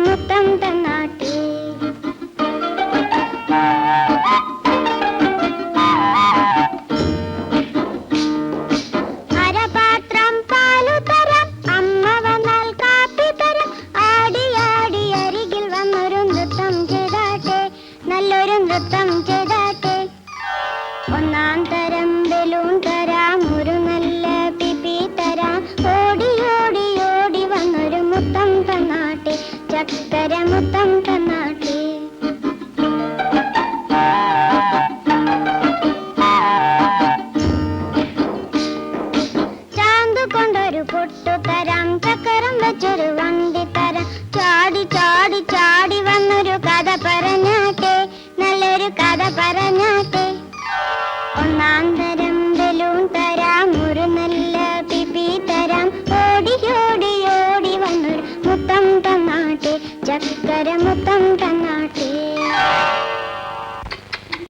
മുത്തം തന്നാട്ടെ. അരപാത്രം പാലു തരാം, അമ്മ വന്നാൽ കാപ്പി തരാം. ആടി ആടി അരികിൽ വന്നൊരു നൃത്തം ചെയ്താട്ടെ, നല്ലൊരു നൃത്തം ചെയ്താട്ടെ. ഒന്നാം തരം ബലൂൺ തരാം, ഒരു നല്ല പിപ്പി തരാം. ഓടി ഓടി ഓടി വന്നൊരു മുത്തം തന്നാട്ടെ, ചക്കര മുത്തം തന്നാട്ടെ. ചാന്ത് കൊണ്ടൊരു പൊട്ടു തരാം, ചക്കരം വെച്ചൊരു വണ്ടി തരാം. ചാടി ചാടി ചാടി വന്നൊരു കഥ പറഞ്ഞാട്ടെ, നല്ലൊരു കഥ പറഞ്ഞാട്ടെ. ഒന്നാം തരം ബലൂൺ തരാം, ഒരു നല്ല പിപ്പി തരാം. ഓടി ഓടി ഓടി വന്നൊരു മുത്തം തന്നാട്ടെ, ചക്കര മുത്തം